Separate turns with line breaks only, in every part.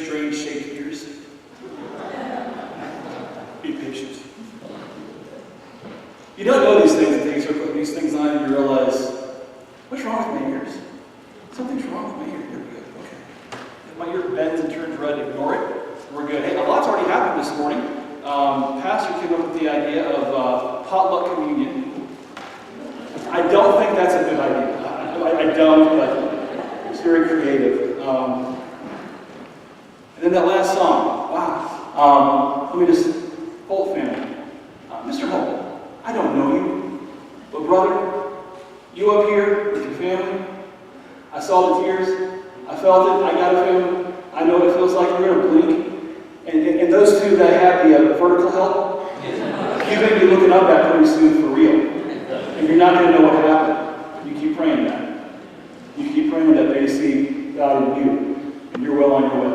strange shaped ears. Be patient. You don't know these things until you start putting these things on and you realize, what's wrong with my ears? Something's wrong with my ear. You're good. Okay. If my ear bends and turns red, ignore it. We're good. Hey, a lot's already happened this morning. Pastor came up with the idea of potluck communion. I don't think that's a good idea. I don't, but it's very creative. And then that last song. Wow. Let me just, Holt family. Mr. Holt, I don't know you, but brother, you up here with your family, I saw the tears, I felt it, I got a feeling, I know what it feels like, you're going to blink. And those two that have the vertical help, you're going to be looking up at pretty soon for real. And you're not going to know what happened. You keep praying that. You keep praying that they see God in you, and you're well on your way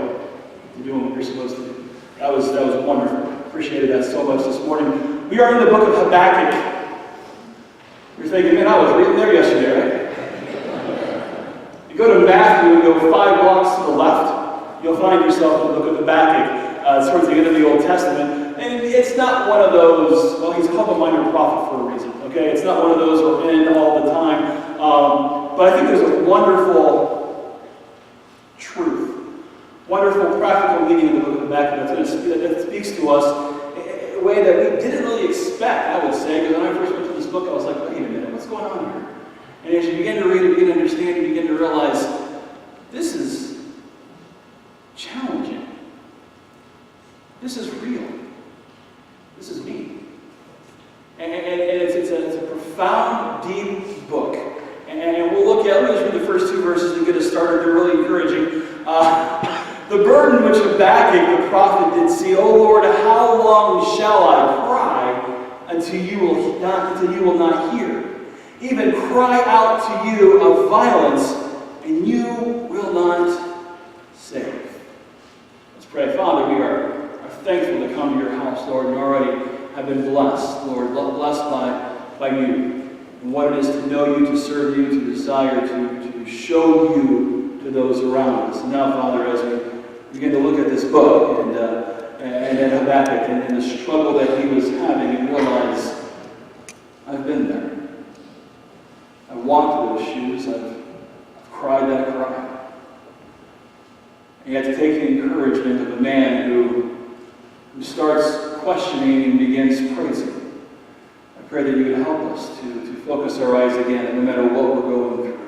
to doing what you're supposed to do. That was wonderful. Appreciated that so much this morning. We are in the book of Habakkuk. You're thinking, man, I was reading there yesterday, right? You go to Matthew and go 5 blocks to the left, you'll find yourself in the book of Habakkuk. It's towards the end of the Old Testament. And it's not one of those, well, he's called a minor prophet for a reason, okay? It's not one of those we're in all the time. But I think there's a wonderful truth, wonderful practical meaning in the book of Habakkuk that speaks to us in a way that we didn't really expect, I would say, because when I first went to this book, I was like, wait a minute, what's going on here? And as you begin to read it, you begin to understand, you begin to realize, this is challenging. This is real. This is me. And it's a profound, deep book. And we'll look at, let me just read the first 2 verses and get us started. They're really encouraging. The burden which Habakkuk the prophet did see, O Lord, how long shall I cry until you will not hear? Even cry out to you of violence, and you will not save. Let's pray. Father, we are thankful to come to your house, Lord, and already have been blessed, Lord, blessed by you, and what it is to know you, to serve you, to desire to show you to those around us. And now, Father, as we begin to look at this book and at Habakkuk and the struggle that he was having, and realize, I've been there. I've walked those shoes. I've cried that cry. And yet to take the encouragement of a man who starts questioning and begins praising. I pray that you would help us to focus our eyes again, and no matter what we're going through,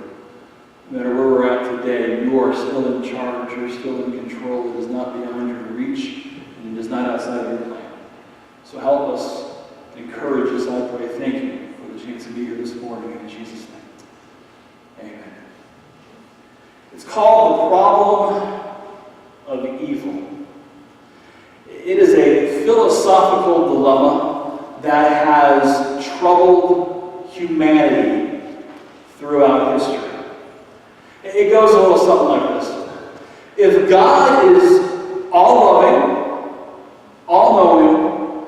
no matter where we're at today, you are still in charge, you're still in control. It is not beyond your reach, and it is not outside of your plan. So help us, encourage us, I pray. Thank you for the chance to be here this morning, in Jesus' name. Amen. It's called the problem of evil. It is a philosophical dilemma that has troubled humanity throughout history. It goes a little something like this. If God is all-loving, all-knowing,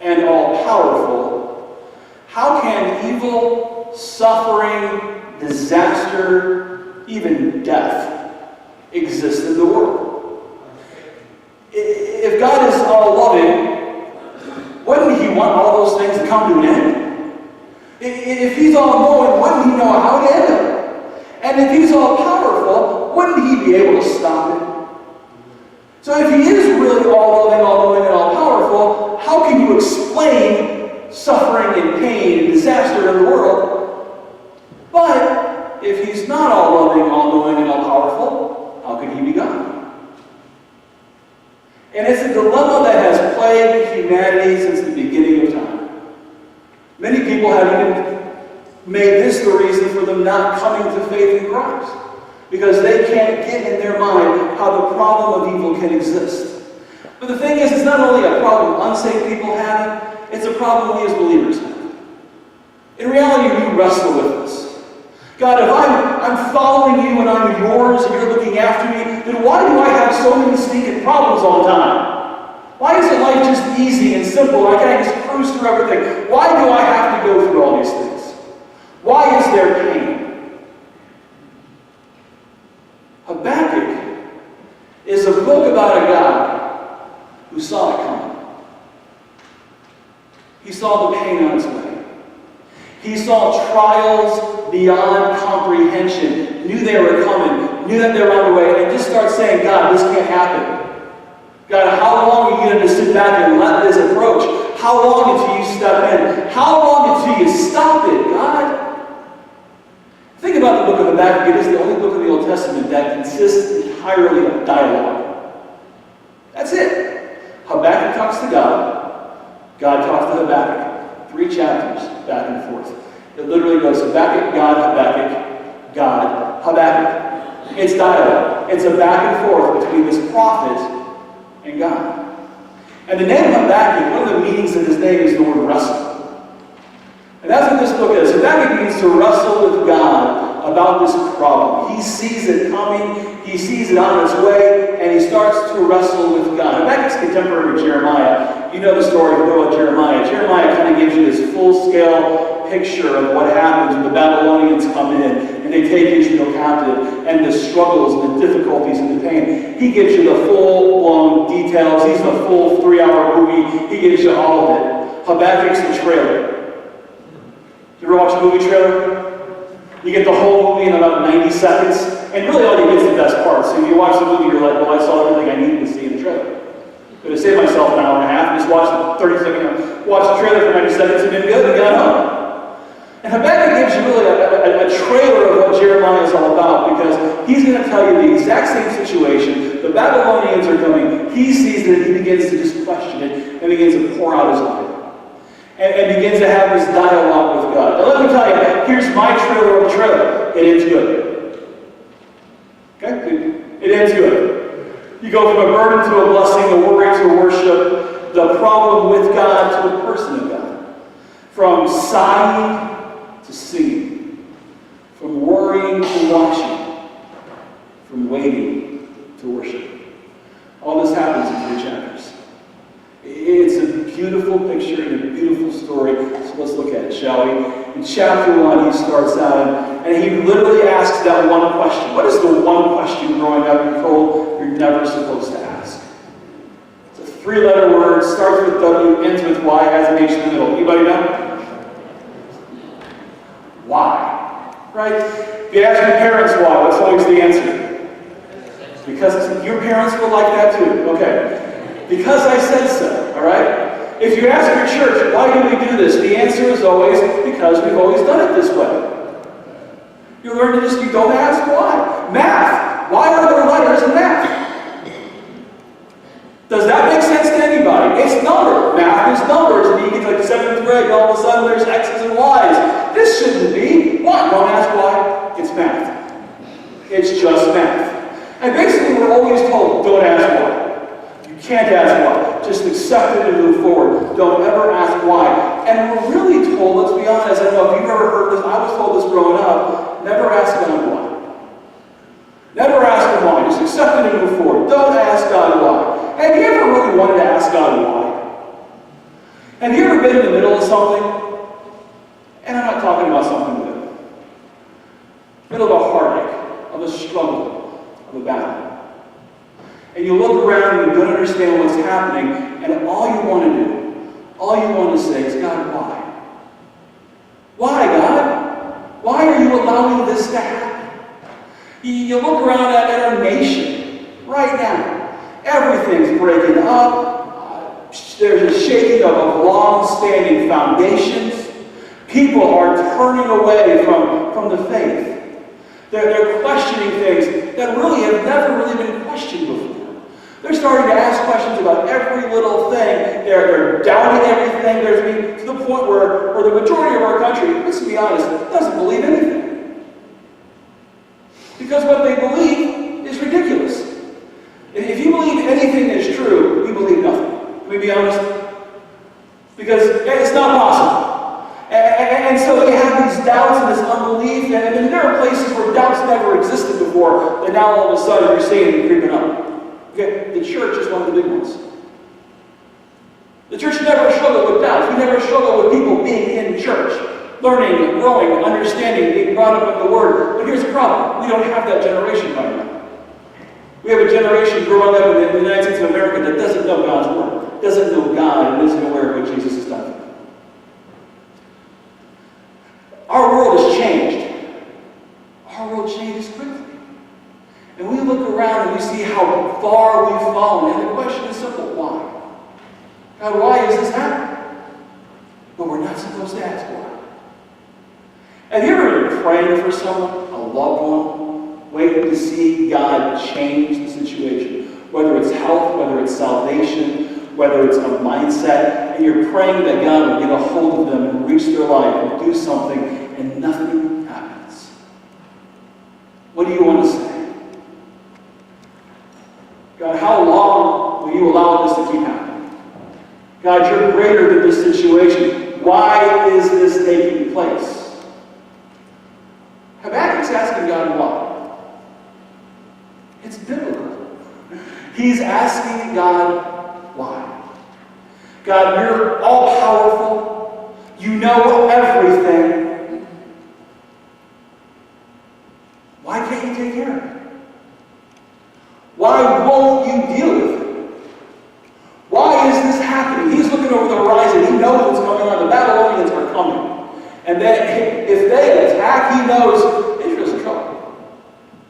and all-powerful, how can evil, suffering, disaster, even death exist in the world? If God is all-loving, wouldn't he want all those things to come to an end? If he's all-knowing, wouldn't he know how to end them? And if he's all-powerful, wouldn't he be able to stop it? So if he is really all-loving, all-knowing, and all-powerful, how can you explain suffering and pain and disaster in the world? But if he's not all-loving, all-knowing, and all-powerful, how can he be God? And it's a dilemma that has plagued humanity since the beginning of time. Many people have even made this the reason for them not coming to faith in Christ, because they can't get in their mind how the problem of evil can exist. But the thing is, it's not only a problem unsaved people have, it's a problem we as believers have. In reality, we wrestle with this. God, if I'm following you and I'm yours and you're looking after me, then why do I have so many stinking problems all the time? Why isn't life just easy and simple? Why can't I just cruise through everything? Why do I have to go through all these things? Why is there pain? Habakkuk is a book book about a guy who saw it coming. He saw the pain on its way. He saw trials beyond comprehension, knew they were coming, knew that they were on the way, and just started saying, God, this can't happen. God, how long are you going to sit back and let this approach? How long until you step in? How long until you stop it, God? Think about the book of Habakkuk. It is the only book of the Old Testament that consists entirely of dialogue. That's it. Habakkuk talks to God. God talks to Habakkuk. 3 chapters, back and forth. It literally goes Habakkuk, God, Habakkuk. It's dialogue. It's a back and forth between this prophet and God. And the name of Habakkuk, one of the meanings of his name is the word wrestle. And that's what this book is. Habakkuk means to wrestle with God about this problem. He sees it coming, he sees it on its way, and he starts to wrestle with God. Habakkuk's contemporary with Jeremiah. You know the story of Jeremiah. Jeremiah kind of gives you this full-scale picture of what happens when the Babylonians come in and they take Israel captive, and the struggles and the difficulties and the pain. He gives you the full-blown details. He's the full 3-hour movie. He gives you all of it. Habakkuk's the trailer. You ever watch a movie trailer? You get the whole movie in about 90 seconds, and really all you get is the best parts. So if you watch the movie, you're like, well, I saw everything I needed to see in the trailer. Could have saved myself an hour and a half and just watched the 30 seconds, watch the trailer for 90 seconds and been good and got home. And Habakkuk gives you really a trailer of what Jeremiah is all about, because he's going to tell you the exact same situation. The Babylonians are coming. He sees it, and he begins to just question it and begins to pour out his life. And begins to have this dialogue with God. Now let me tell you, here's my trailer of the trailer. It ends good. Okay? It ends good. You go from a burden to a blessing, a worry to worship, the problem with God to the person of God. From sighing to singing. From worrying to watching. From waiting to worship. All this happens in 3 chapters. It's a beautiful picture and a beautiful story. So let's look at it, shall we? In chapter 1, he starts out, and he literally asks that one question. What is the one question growing up you're told you're never supposed to ask? It's a 3-letter word, starts with W, ends with Y, has an H in the middle. Anybody know? Why? Right? If you ask your parents why, what's always the answer? Because your parents were like that too. Okay. Because I said so, all right? If you ask your church, why do we do this? The answer is always, because we've always done it this way. You learn to just, you don't ask why. Math. Why are there letters in math? Does that make sense to anybody? It's number. Math is numbers. And you get to like 7th grade, and all of a sudden there's X's and Y's. This shouldn't be. Why? Don't ask why. It's math. It's just math. And basically we're always told, don't ask why. Can't ask why. Just accept it and move forward. Don't ever ask why. And we're really told, let's be honest, I don't know if you've ever heard this, I was told this growing up, never ask God why. Never ask Him why. Just accept it and move forward. Don't ask God why. Have you ever really wanted to ask God why? Have you ever been in the middle of something? And I'm not talking about something good. Middle of a heartache, of a struggle, of a battle. And you look around and you don't understand what's happening, and all you want to do, all you want to say is, God, why? Why, God? Why are you allowing this to happen? You look around at our nation right now. Everything's breaking up. There's a shaking of long-standing foundations. People are turning away from the faith. They're questioning things that really have never really been questioned before. They're starting to ask questions about every little thing. They're doubting everything. To the point where the majority of our country, let's be honest, doesn't believe anything. Because what they believe is ridiculous. If you believe anything is true, you believe nothing. Can we be honest? Because it's not possible. And so you have these doubts and this unbelief, and there are places where doubts never existed before, that now all of a sudden you're seeing them creeping up. Okay? The church is one of the big ones. The church never struggled with doubts. We never struggled with people being in church, learning, growing, understanding, being brought up in the Word. But here's the problem. We don't have that generation right now. We have a generation growing up in the United States of America that doesn't know God's Word, doesn't know God, and isn't aware of what Jesus has done for them. Our world has changed. Our world changes quickly. And we look around and we see how far we've fallen. And the question is simple, why? God, why is this happening? But we're not supposed to ask why. Have you ever been praying for someone, a loved one, waiting to see God change the situation? Whether it's health, whether it's salvation, whether it's a mindset, and you're praying that God will get a hold of them and reach their life and do something, and nothing happens. What do you want to say? God, how long will you allow this to keep happening? God, you're greater than this situation. Why is this taking place? Habakkuk's asking God why. It's biblical. He's asking God why. God, you're all-powerful. You know everything. Why can't you take care of it? Why won't you deal with it? Why is this happening? He's looking over the horizon. He knows what's going on. The Babylonians are coming. And then if they attack, he knows Israel's in trouble.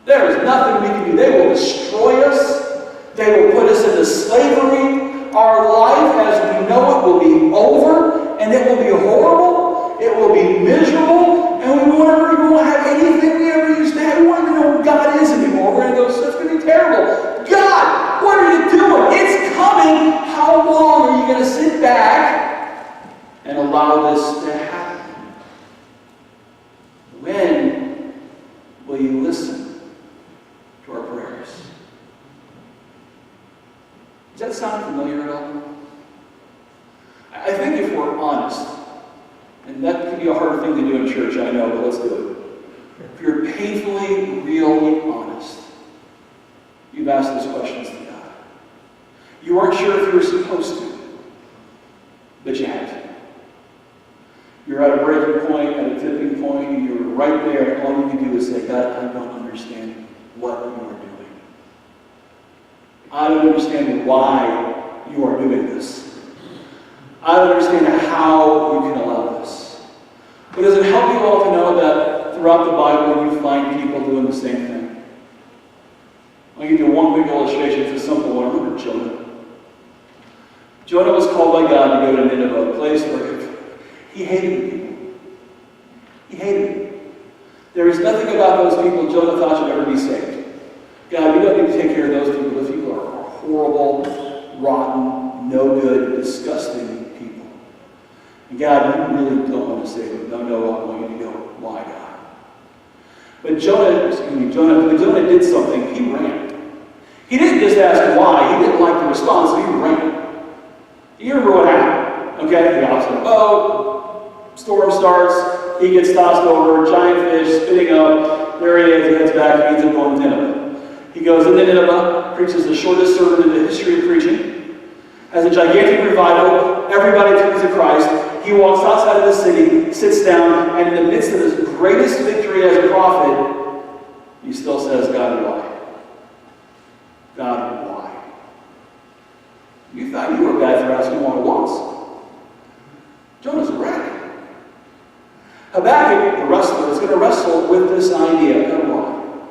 There is nothing we can do. They will destroy us. They will put us into slavery. Our life as we know it will be over, and it will be horrible. It will be miserable, and we won't even have anything we ever used to have. We won't even know who God is anymore. We're going to go, so it's going to be terrible. God, what are you doing? It's coming. How long are you going to sit back and allow this to happen? When will you listen to our prayers? Does that sound familiar at all? I think if we're honest, and that can be a hard thing to do in church, I know, but let's do it. If you're painfully, really honest, you've asked those questions to God. You weren't sure if you were supposed to, but you had to. You're at a breaking point, at a tipping point, and you're right there, and all you can do is say, God, I don't understand what you are doing. I don't understand why you are doing this. I don't understand how you can allow this. But does it help you all to know that throughout the Bible you find people doing the same thing? I'll give you one quick illustration. It's a simple one. Remember Jonah. Jonah was called by God to go to Nineveh, a place where he hated the people. He hated them. There is nothing about those people Jonah thought should ever be saved. God, you don't need to take care of those people. Those people are horrible, rotten, no good, disgusting people. And God, you really don't want to save them. No, I want you to go. Why, God? But Jonah did something. He ran. He didn't just ask why. He didn't like the response, so he ran. You remember what happened? Okay, he hops in a boat, storm starts, he gets tossed over, giant fish spitting up. There he is, he heads back, he ends up going to Nineveh. He goes into Nineveh, preaches the shortest sermon in the history of preaching, has a gigantic revival, everybody turns to Christ. He walks outside of the city, sits down, and in the midst of his greatest victory as a prophet, he still says, God, why? God, why? You thought you were bad for asking more than once. Jonah's a wreck. Habakkuk, the wrestler, is going to wrestle with this idea. God, why?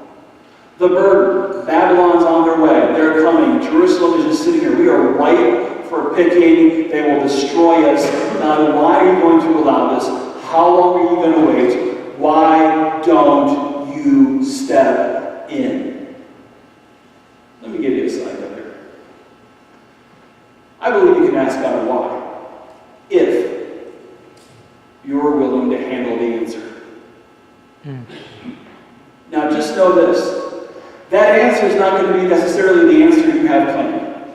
The burden. Babylon's on their way. They're coming. Jerusalem is just sitting here. We are ripe for picking. They will destroy us. Now, why are you going to allow this? How long are you going to wait? Why don't you step in? Let me give you a side note here. I believe you can ask God why, if you're willing to handle the answer. Now, just know this. That answer is not going to be necessarily the answer you have planned.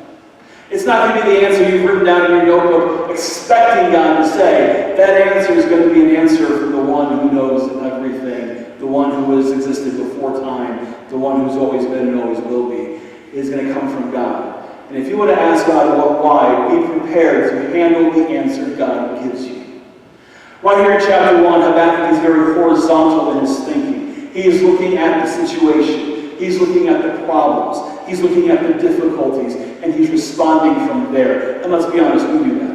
It's not going to be the answer you've written down in your notebook expecting God to say. That answer is going to be an answer from the one who knows everything, the one who has existed before time, the one who's always been and always will be. It is going to come from God. And if you want to ask God why, be prepared to handle the answer God gives you. Right here in chapter 1, Habakkuk is very horizontal in his thinking. He is looking at the situation. He's looking at the problems. He's looking at the difficulties, and he's responding from there. And let's be honest, we do that.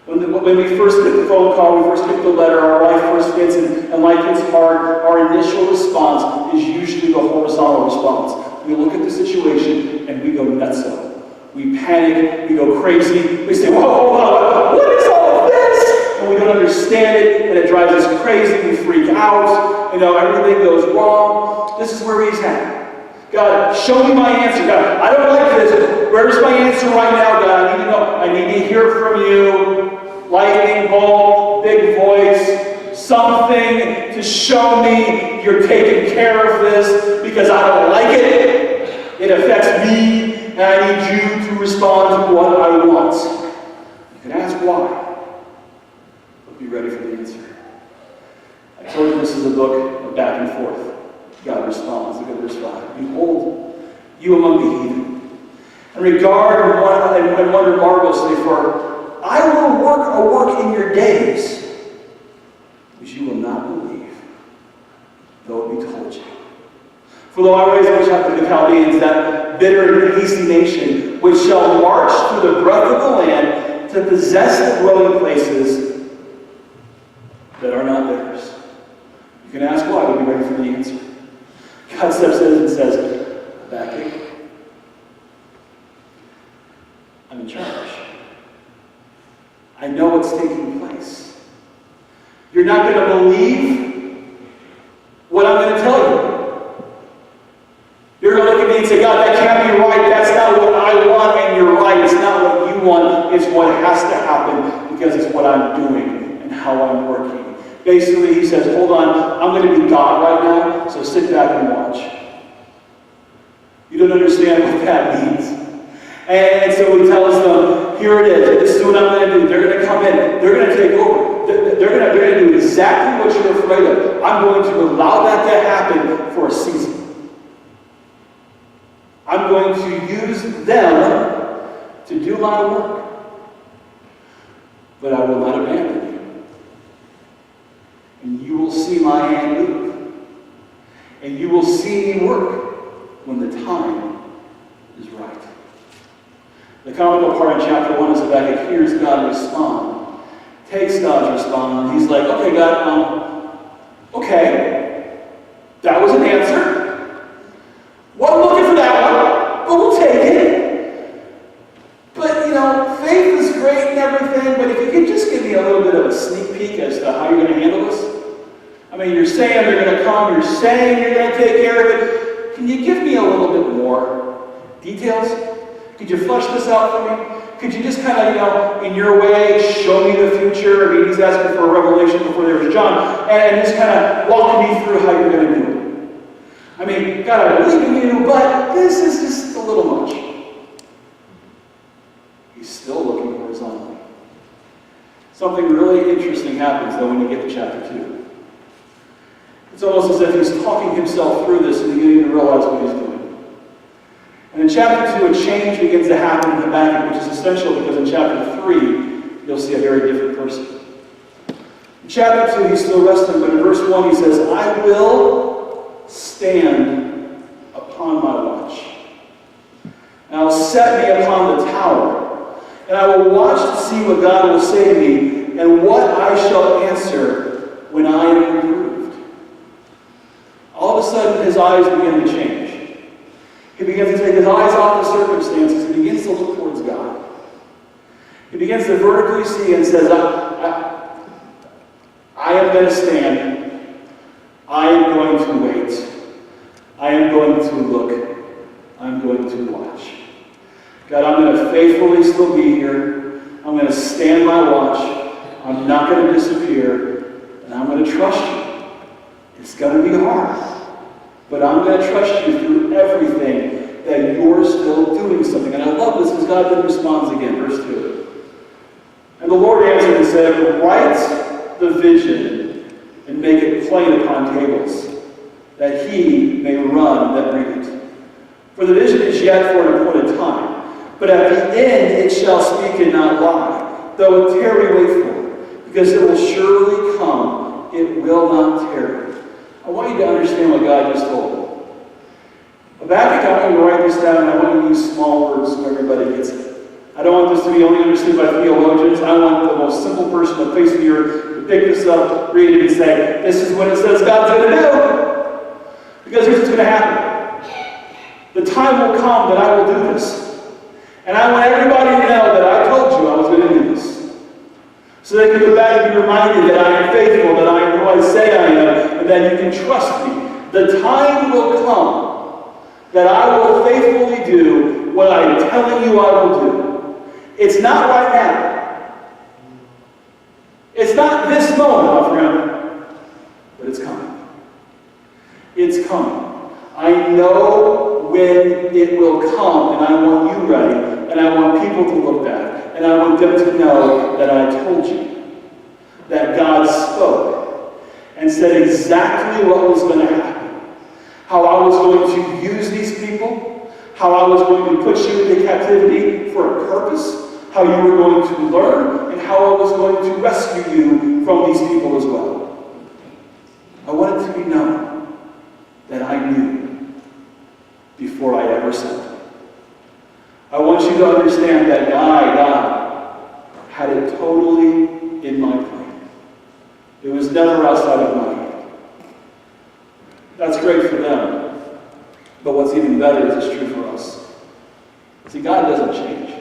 When we first get the phone call, we first get the letter, our life first hits, and life gets hard, our initial response is usually the horizontal response. We look at the situation, and we go nutso. We panic, we go crazy, we say, whoa, hold on, what is all of this? And we don't understand it, and it drives us crazy, we freak out, everything goes wrong. This is where he's at. God, show me my answer. God, I don't like this. Where's my answer right now, God? I need to know. I need to hear from you. Lightning bolt, big voice, something to show me you're taking care of this because I don't like it. It affects me, and I need you to respond to what I want. You can ask why, but be ready for the answer. I told you this is a book of back and forth. God responds. Look at verse 5. Behold, you among the heathen, and regard and wonder marvelously, for I will work a work in your days, which you will not believe, though it be told you. For though I raise up the Chaldeans, that bitter and hasty nation, which shall march through the breadth of the land to possess the dwelling places that are not theirs. You can ask why, but be ready for the answer. God steps in and says, Habakkuk, I'm in charge. I know what's taking place. You're not going to believe what I'm going to tell you. You're going to look at me and say, God, that can't be right. That's not what I want, and you're right. It's not what you want. It's what has to happen because it's what I'm doing and how I'm working. Basically, he says, hold on, I'm going to be God right now, so sit back and watch. You don't understand what that means. And so he tells them, here it is. This is what I'm going to do. They're going to come in. They're going to take over. They're going to do exactly what you're afraid of. I'm going to allow that to happen for a season. I'm going to use them to do my work. But I will not abandon you. And you will see my hand move. And you will see me work when the time is right. The comical part in chapter 1 is Habakkuk hears God respond, takes God's response, and he's like, okay, God, okay, that was an answer. Wasn't looking for that one, but we'll take it. But, faith is great and everything, but if you could just give me a little bit of a sneak peek as to how you're going to handle this. I mean, you're saying they're going to come, you're saying you're going to take care of it. Can you give me a little bit more details? Could you flesh this out for me? Could you just kind of, in your way, show me the future? I mean, he's asking for a revelation before there was John, and just kind of walk me through how you're going to do it. I mean, God, I believe in you, but this is just a little much. He's still looking horizontally. Something really interesting happens, though, when you get to chapter 2. It's almost as if he's talking himself through this and beginning to realize what he's doing. And in chapter 2, a change begins to happen in Habakkuk, which is essential because in chapter 3, you'll see a very different person. In chapter 2, he's still wrestling, but in verse 1, he says, I will stand upon my watch, and I'll set me upon the tower, and I will watch to see what God will say to me, and what I shall answer when I am reproved. All of a sudden, his eyes begin to change. He begins to take his eyes off the circumstances and begins to look towards God. He begins to vertically see and says, I am going to stand. I am going to wait. I am going to look. I'm going to watch. God, I'm going to faithfully still be here. I'm going to stand my watch. I'm not going to disappear. And I'm going to trust you. It's going to be hard. But I'm going to trust you through everything that you're still doing something. And I love this because God then responds again. Verse 2. And the Lord answered and said, write the vision and make it plain upon tables, that he may run that read it. For the vision is yet for an appointed time, but at the end it shall speak and not lie, though it tarry, wait for it, because it will surely come, it will not tarry. I want you to understand what God just told me. Habakkuk, I want you to write this down, and I want you to use small words so everybody gets it. I don't want this to be only understood by theologians. I want the most simple person on the face of the earth to pick this up, read it, and say, this is what it says God's going to do. Because here's what's going to happen. The time will come that I will do this. And I want everybody to know that I told you I was going to do this. So they can go back and be reminded that I am faithful, that I am who I say I am, and that you can trust me. The time will come that I will faithfully do what I'm telling you I will do. It's not right now. It's not this moment, my friend, but it's coming. It's coming. I know when it will come, and I want you ready, and I want people to look back, and I want them to know that I told you, that God spoke, and said exactly what was going to happen. How I was going to use these people, how I was going to put you into captivity for a purpose, how you were going to learn, and how I was going to rescue you from these people as well. I want it to be known that I knew before I ever said it. I want you to understand that God had it totally in my plan. It was never outside of my hand. That's great for them. But what's even better is it's true for us. See, God doesn't change.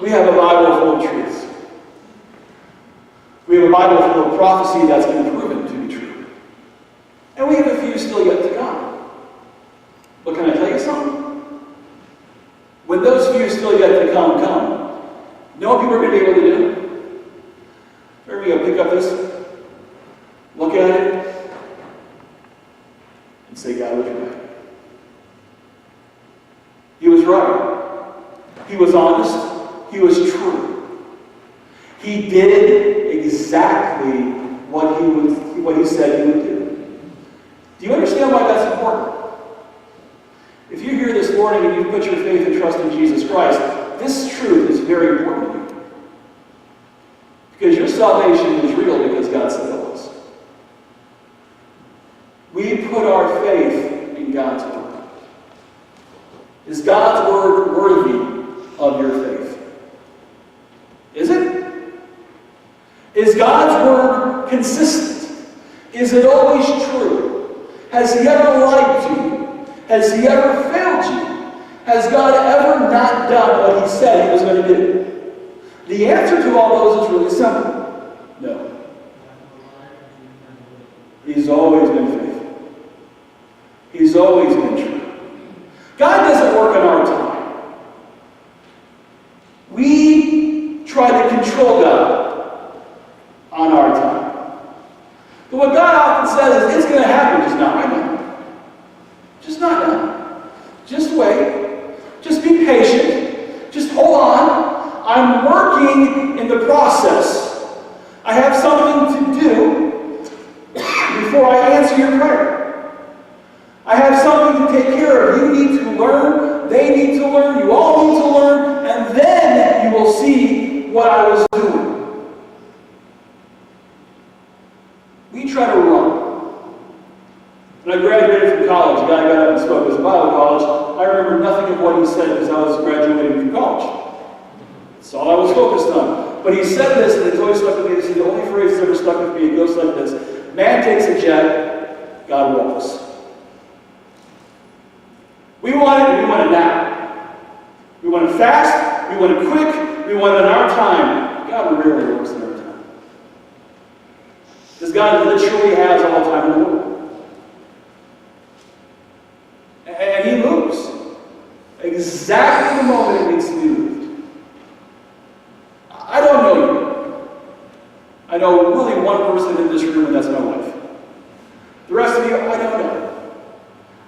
We have a Bible full of truths. We have a Bible full of prophecy that's been proven to be true. And we have a few still yet to come. But can I tell you something? When those few still yet to come, you know what people are going to be able to do? They're going to pick up this, look at it, and say, God was right. He was right. He was honest. He was true. He did exactly what he said he would do. Do you understand why that's important? If you're here this morning and you put your faith and trust in Jesus Christ, this truth is very important to you. Because your salvation is real because God said it was. We put our faith in God's word. Is God's word worthy of your faith? Is it? Is God's word consistent? Is it always true? Has he ever lied to you? Has he ever failed you? Has God ever not done what he said he was going to do? The answer to all those is really simple. No. He's always been faithful. He's always been true. God doesn't work on our time. We try to control God on our time. But what God often says is, it's going to happen, just not right now. Just not now. Just wait. Just be patient. Just hold on. I'm working in the process. I have something to do before I answer your prayer. I have something to take care of. You need to learn. They need to learn. You all need to learn. And then you will see what I was doing. We try to run. When I graduated from college, a guy got up and spoke. It was a Bible college. I remember nothing of what he said because I was graduating from college. That's all I was focused on. But he said this, and it's always stuck with me. This is the only phrase that's ever stuck with me. It goes like this. Man takes a jet, God walks. We want it, and we want it now. We want it fast, we want it quick, we want it in our time. God rarely works in our time. Because God literally has all time in the world. And he moves. Exactly the moment it needs to be moved. I don't know you. I know really one person in this room, and that's my wife. The rest of you, I don't know.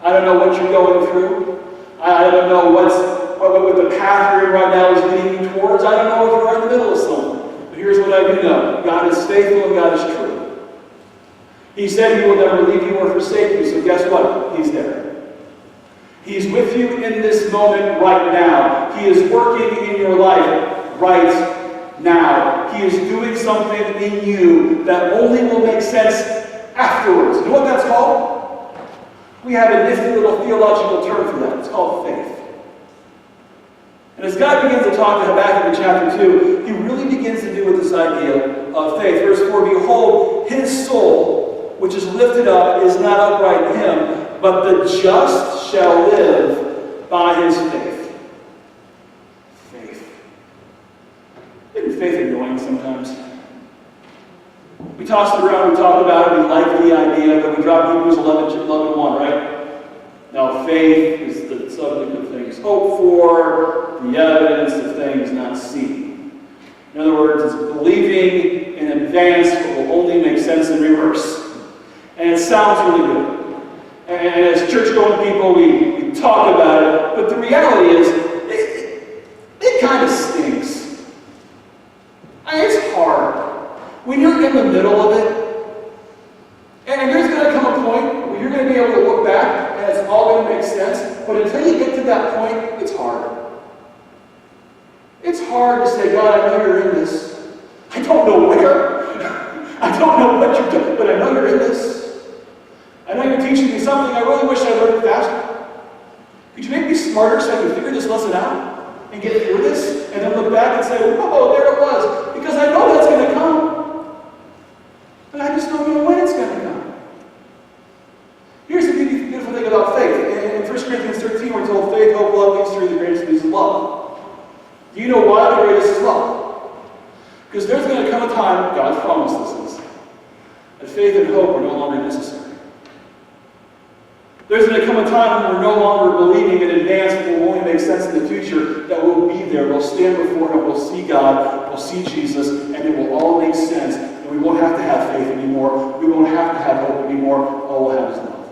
I don't know what you're going through. I don't know what the path you're in right now is leading you towards. I don't know if you're in the middle of something. But here's what I do know. God is faithful and God is true. He said he will never leave you or forsake you, so guess what? He's there. He's with you in this moment right now. He is working in your life right now. He is doing something in you that only will make sense afterwards. You know what that's called? We have a nifty little theological term for that. It's called faith. And as God begins to talk to Habakkuk in chapter 2, he really begins to do with this idea of faith. Verse 4, behold, his soul, which is lifted up, is not upright in him, but the just shall live by his faith. Faith. Isn't faith annoying sometimes? We toss it around, we talk about it, we like the idea, but we drop Hebrews 11:1, right? Now faith is the subject of things hoped for, the evidence of things not seen. In other words, it's believing in advance what will only make sense in reverse. And it sounds really good. And as church-going people, we talk about it, but the reality is, it kind of stinks. I mean, it's hard. When you're in the middle of it, and there's going to come a point where you're going to be able to look back and it's all going to make sense, but until you get to that point, it's hard. It's hard to say, God, I know you're in this. I don't know where. I don't know what you're doing, but I know you're in this. I know you're teaching me something I really wish I learned faster. Could you make me smarter so I can figure this lesson out and get through this and then look back and say, oh, there it was, because I know that's going to come. But I just don't know when it's going to come. Here's the beautiful thing about faith. In 1 Corinthians 13, we're told faith, hope, love, these three are the greatest of these is love. Do you know why the greatest is love? Because there's going to come a time, God's promised this is, that faith and hope are no longer necessary. There's going to come a time when we're no longer believing in advance what will only make sense in the future, that we'll be there, we'll stand before Him, we'll see God, we'll see Jesus, and it will all make sense. And we won't have to have faith anymore. We won't have to have hope anymore. All we'll have is love.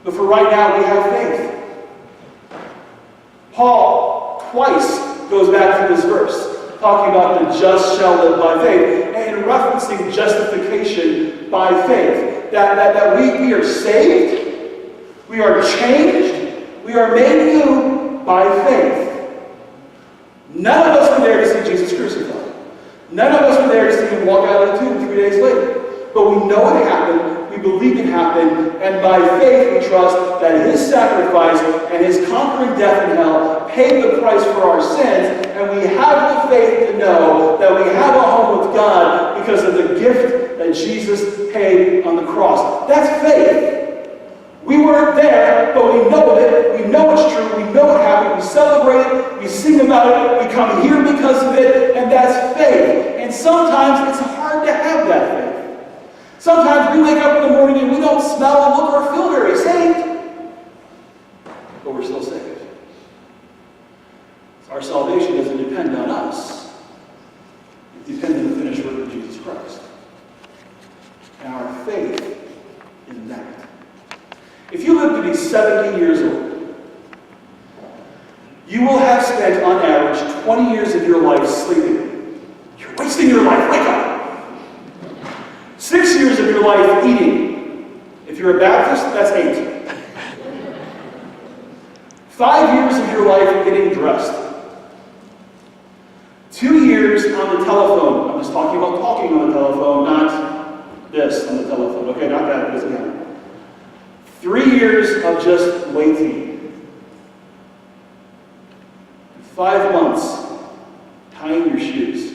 But for right now, we have faith. Paul twice goes back to this verse, talking about the just shall live by faith, and referencing justification by faith. That we are saved, we are changed, we are made new by faith. None of us were there to see Jesus crucified. None of us were there to see Him walk out of the tomb 3 days later. But we know it happened, we believe it happened, and by faith we trust that His sacrifice and His conquering death and hell paid the price for our sins, and we have the faith to know that we have a home with God because of the gift that Jesus paid on the cross. That's faith. We weren't there, but we know it. We know it's true. We know it happened. We celebrate it. We sing about it. We come here because of it, and that's faith. And sometimes it's hard to have that faith. Sometimes we wake up in the morning and we don't smell, look, or feel very saved, but we're still saved. Our salvation doesn't depend on us. It depends on the finished work of Jesus Christ. And our faith in that. If you live to be 70 years old, you will have spent on average 20 years of your life sleeping. You're wasting your life. Wake up. 6 years of your life eating. If you're a Baptist, that's 8. 5 years of your life getting dressed. 2 years on the telephone. I'm just talking about talking on the telephone, not this on the telephone. Okay, not that, it doesn't matter. 3 years of just waiting. 5 months tying your shoes.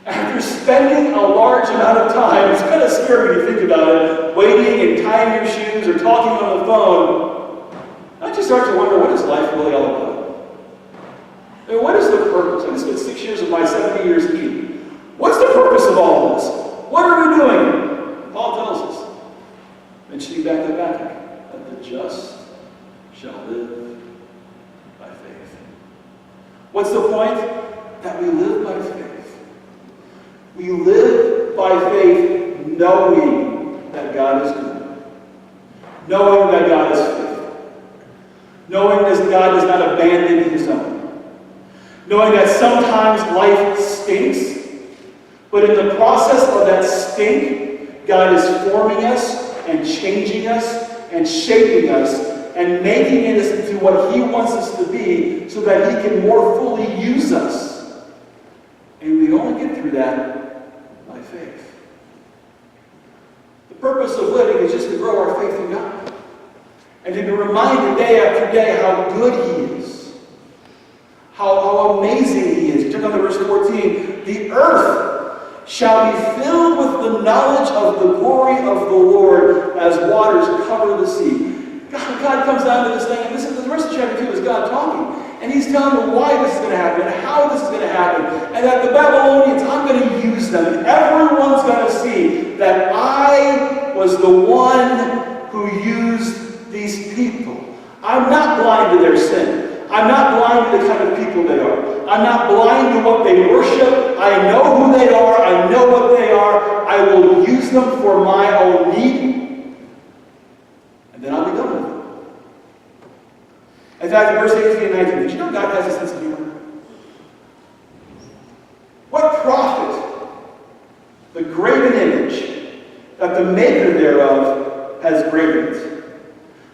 After spending a large amount of time, it's kind of scary when you think about it, waiting and tying your shoes or talking on the phone, I just start to wonder, what is life really all about? I mean, what is the purpose? I just spent 6 years of my 70 years eating. What's the purpose of all of this? What are we doing? Paul tells us, mentioning back to Habakkuk, that the just shall live by faith. What's the point? That we live by faith. We live by faith knowing that God is good. Knowing that God is faithful. Knowing that God does not abandon His own. Knowing that sometimes life stinks, but in the process of that stink, God is forming us and changing us and shaping us and making us into what He wants us to be so that He can more fully use us. And we only get through that by faith. The purpose of living is just to grow our faith in God. And to be reminded day after day how good He is. How amazing He is. Check out verse 14. The earth shall be filled with the knowledge of the glory of the Lord as waters cover the sea. God comes down to this thing, and the rest of chapter 2 is God talking. And He's telling them why this is going to happen, and how this is going to happen. And that the Babylonians, I'm going to use them. And everyone's going to see that I was the one who used these people. I'm not blind to their sin. I'm not blind to the kind of people they are. I'm not blind to what they worship. I know who they are. I know what they are. I will use them for my own need. And then I'll be done with it. In fact, in verse 18 and 19, did you know God has a sense of humor? What profit the graven image that the maker thereof has graven it?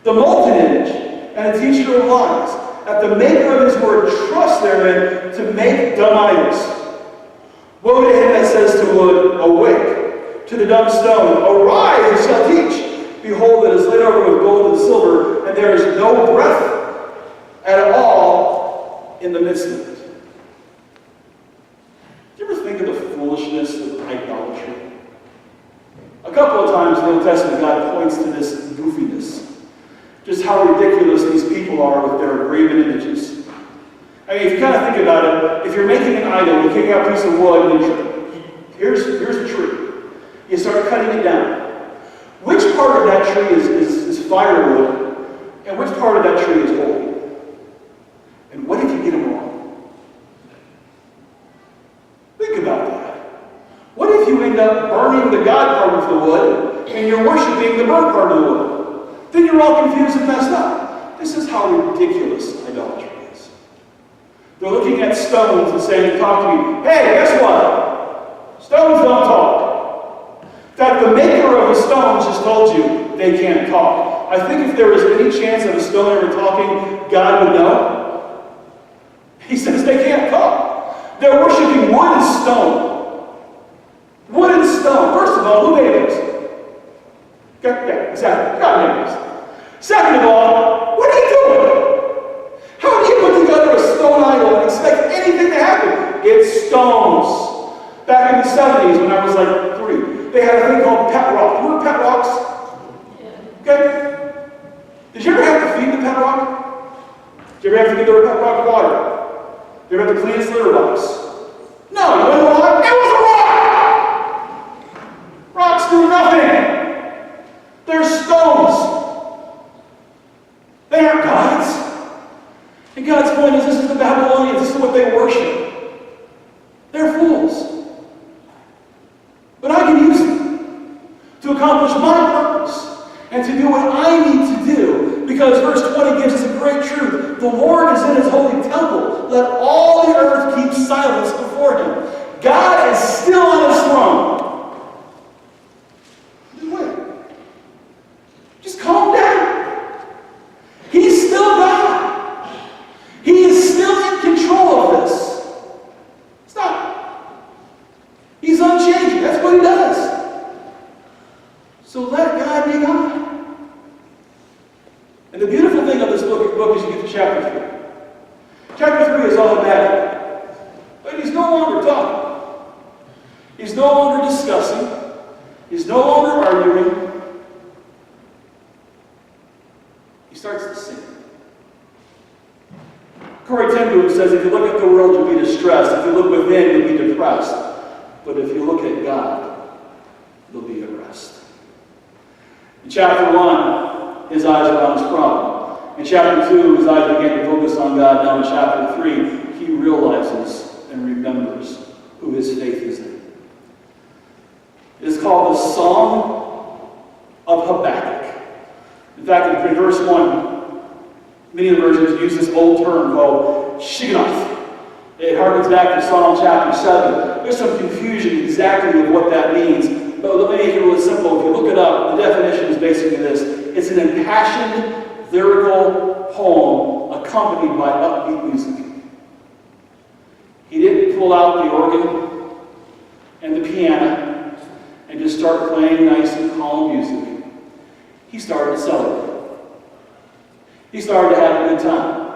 The molten image and a teacher of lies, that the maker of his word trusts therein to make dumb idols. Woe to him that says to wood, awake, to the dumb stone, arise and shall teach. Behold, it is laid over with gold and silver, and there is no breath at all in the midst of it. Do you ever think of the foolishness of idolatry? A couple of times in the Old Testament, God points to this goofiness. Just how ridiculous these people are with their graven images. I mean, if you kind of think about it, if you're making an idol, you kick out a piece of wood, and here's a tree. You start cutting it down. Which part of that tree is firewood, and which part of that tree is holy? And what if you get them wrong? Think about that. What if you end up burning the God part of the wood, and you're worshiping the burnt part of the wood? Then you're all confused and messed up. This is how ridiculous idolatry is. They're looking at stones and saying, talk to me. Hey, guess what? Stones don't talk. In fact, the maker of the stones just told you they can't talk. I think if there was any chance of a stone ever talking, God would know. He says they can't talk. They're worshiping wood and stone. Wood and stone. First of all, who made those? Yeah, exactly. God made those. Second of all, what are you doing? How do you put together a stone idol and expect anything to happen? It's stones. Back in the 70s, when I was like 3, they had a thing called pet rock. Remember pet rocks? Okay? Did you ever have to feed the pet rock? Did you ever have to give the pet rock water? Did you ever have to clean its litter box? No, you know what? It was a rock! Rocks do nothing. They're stones. They aren't gods. And God's point is, this is the Babylonians. This is what they worship. They're fools. But I can use them to accomplish my purpose and to do what I need to do. Because verse 20 gives us a great truth. The Lord is in His holy temple. Let all the earth keep silence before Him. God is still on His throne. Just wait. Just calm down. He's still God. He is still in control of this. Stop. He's unchanging. That's what He does. So let God be God. And the beautiful thing of this book is you get to chapter 3. Chapter 3 is all Habakkuk. But he's no longer talking. He's no longer discussing. He's no longer arguing. He starts to sing. Corrie ten Boom says, if you look at the world, you'll be distressed. If you look within, you'll be depressed. But if you look at God, you'll be at rest. In chapter 1, his eyes are on his problem. In chapter 2, his eyes began to focus on God. Now in chapter 3, he realizes and remembers who his faith is in. It is called the Song of Habakkuk. In fact, in verse 1, many of the versions use this old term called Shiganoth. It harkens back to Psalm chapter 7. There's some confusion exactly of what that means. But let me make it really simple. If you look it up, the definition is basically this. It's an impassioned, lyrical poem accompanied by upbeat music. He didn't pull out the organ and the piano and just start playing nice and calm music, he started to celebrate. He started to have a good time.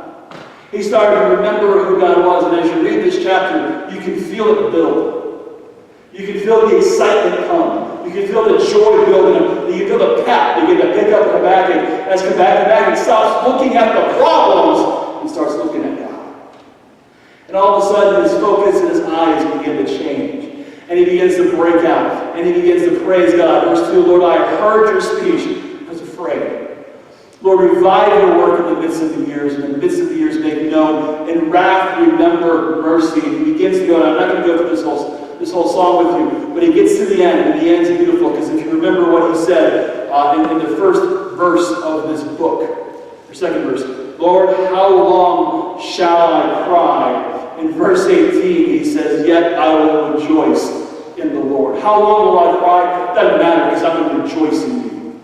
He started to remember who God was, and as you read this chapter, you can feel it build. You can feel the excitement come. You can feel the joy building up. You can feel the pep begin to pick up Habakkuk as Habakkuk stops looking at the problems and starts looking at God. And all of a sudden, his focus and his eyes begin to change. And he begins to break out. And he begins to praise God. Verse 2, Lord, I heard your speech. I was afraid. Lord, revive your work in the midst of the years. In the midst of the years, make known. In wrath, remember mercy. And he begins to go, and I'm not going to go through this whole song with you, but he gets to the end, and the end's beautiful, because if you remember what he said in the first verse of this book, or second verse, Lord, how long shall I cry? In verse 18, he says, yet I will rejoice in the Lord. How long will I cry? Doesn't matter, because I'm going to rejoice in you.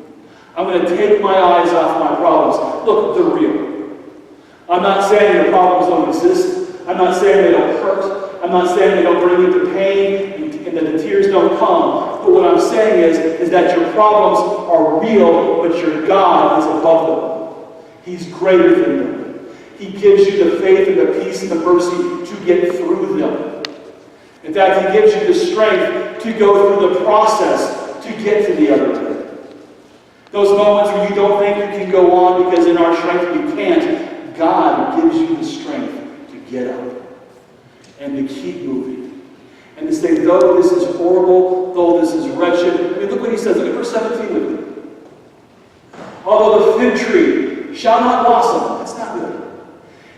I'm going to take my eyes off my problems. Look, they're real. I'm not saying the problems don't exist. I'm not saying they don't hurt. I'm not saying they don't bring you to pain and that the tears don't come. But what I'm saying is that your problems are real, but your God is above them. He's greater than them. He gives you the faith and the peace and the mercy to get through them. In fact, he gives you the strength to go through the process to get to the other end. Those moments where you don't think you can go on because in our strength we can't, God gives you the strength to get up and to keep moving. And to say, though this is horrible, though this is wretched. I mean, look what he says. Look at verse 17 with me. Although the fig tree shall not blossom, that's not good.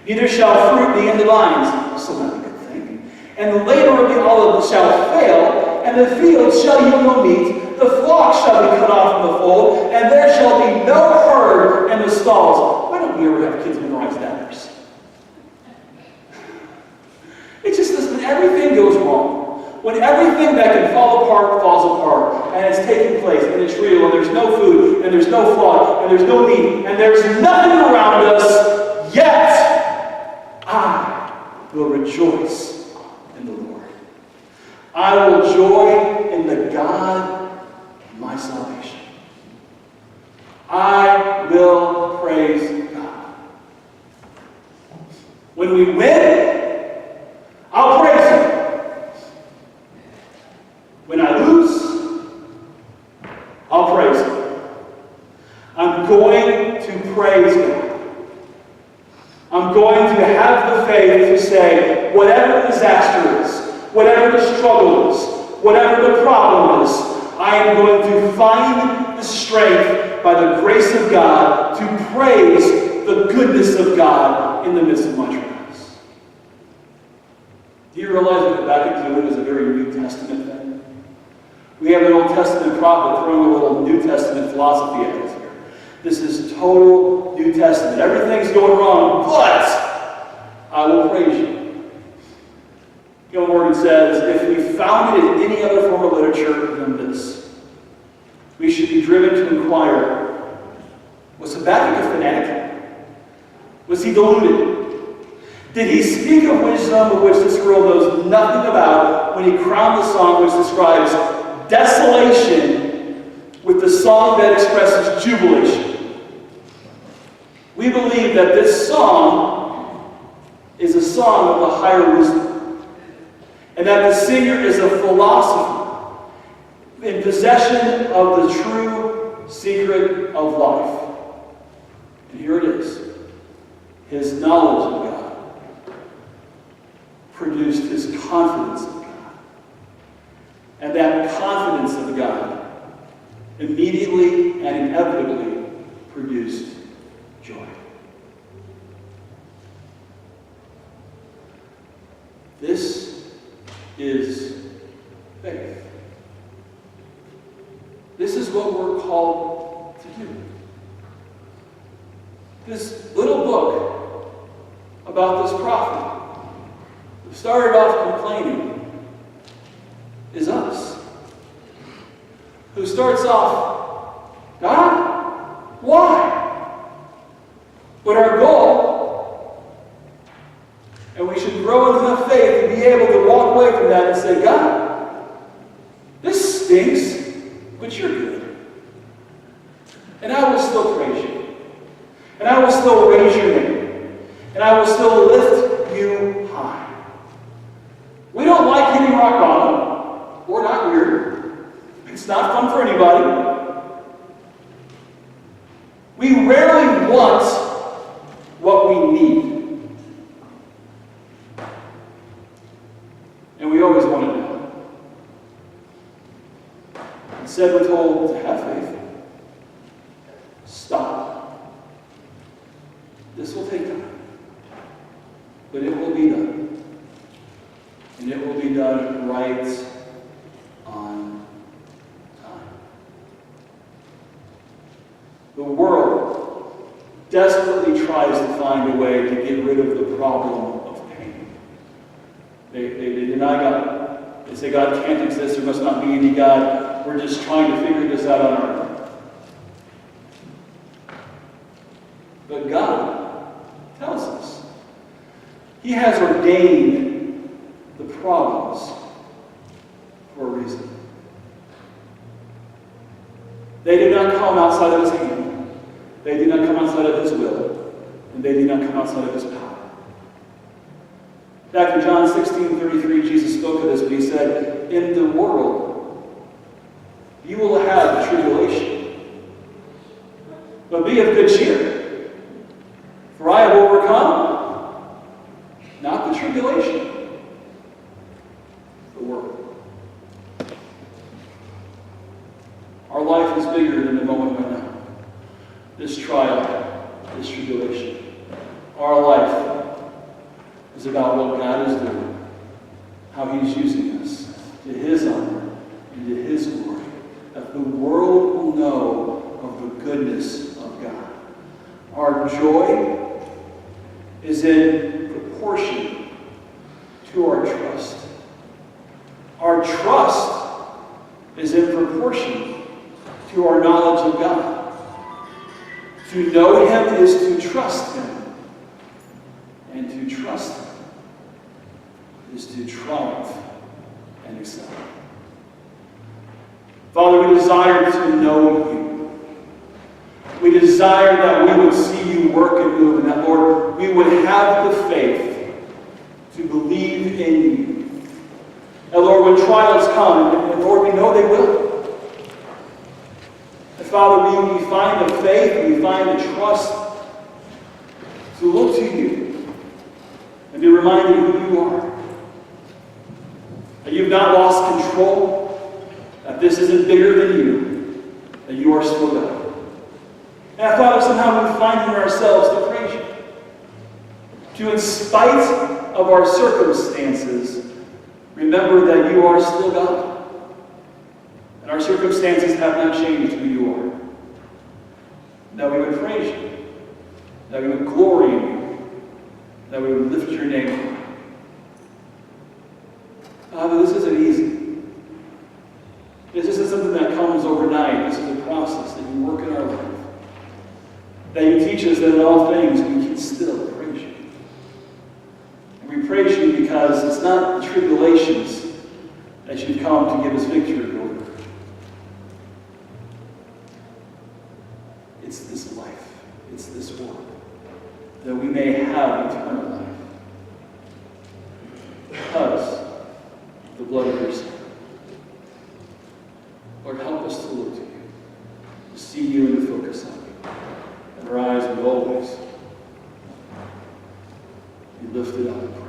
Neither shall fruit be in the vines, still not a good thing. And the labor of the olive shall fail, and the field shall yield no meat. The flock shall be cut off from the fold, and there shall be no herd in the stalls. Why don't we ever have kids memorize that verse? It's just this, when everything goes wrong, when everything that can fall apart falls apart, and it's taking place, and it's real, and there's no food, and there's no flock, and there's no meat, and there's nothing around us, yet I will rejoice in the Lord. I will joy in the God my salvation. I will praise God. When we win, I'll praise Him. When I lose, I'll praise Him. I'm going to praise God. I'm going to have the faith to say, whatever the disaster is, whatever the struggle is, whatever the problem is, I am going to find the strength by the grace of God to praise the goodness of God in the midst of my trials. Do you realize what Habakkuk doing is a very New Testament thing? We have an Old Testament prophet throwing a little New Testament philosophy at us here. This is total New Testament. Everything's going wrong, but I will praise you. Morgan says, if we found it in any other form of literature than this, we should be driven to inquire, was Habakkuk a fanatic? Was he deluded? Did he speak of wisdom of which this world knows nothing about when he crowned the song which describes desolation with the song that expresses jubilation? We believe that this song is a song of the higher wisdom, and that the singer is a philosopher in possession of the true secret of life. And here it is. His knowledge of God produced his confidence in God. And that confidence of God immediately and inevitably produced joy. This is faith. This is what we're called to do. This little book about this prophet who started off complaining is us. Who starts off, God, why? But our goal, and we should grow in enough faith to be able to walk away from that and say, God, this stinks. and I will still lift you high. We don't like hitting rock bottom. We're not weird. It's not fun for anybody. We rarely want what we need. And we always want it now. Instead, we're told to have faith. Stop. This will take time. But it will be done. And it will be done right on time. The world desperately tries to find a way to get rid of the problem of pain. They deny God. They say God can't exist, there must not be any God. We're just trying to figure this out on our own. But God tells us He has ordained the problems for a reason. They did not come outside of His hand. They did not come outside of His will. And they did not come outside of His power. Back in John 16:33, Jesus spoke of this, but He said, in the world, you will have tribulation. But be of good cheer. For I have overcome, not the tribulation, the world. Our life is bigger than the moment right now. This trial, this tribulation. Our life is about what God is doing, how He's using us to His honor and to His glory, that the world will know of the goodness of God. Our joy is in proportion to our trust. Our trust is in proportion to our knowledge of God. To know Him is to trust Him. And to trust Him is to triumph and excel. Father, we desire to know You. We desire that we would see You work and move, and that, Lord, we would have the faith to believe in You. And Lord, when trials come, and Lord, we know they will. And Father, we find the faith, we find the trust to look to You and be reminded of who You are. That You've not lost control, that this isn't bigger than You, that You are still God. And Father, somehow we find in ourselves to praise You. To, in spite of our circumstances, remember that You are still God. And our circumstances have not changed who You are. That we would praise You. That we would glory in You. That we would lift Your name. Father, this isn't easy. This isn't something that comes overnight. This is a process that You work in our life. That You teach us that in all things we can still praise You. And we praise You because it's not the tribulations that You've come to give us victory over. It's this life. It's this world. That we may have eternal life. Because of the blood of Your Son. Lord, help us to look to You. To see You and to focus on You. And our eyes will always be lifted up.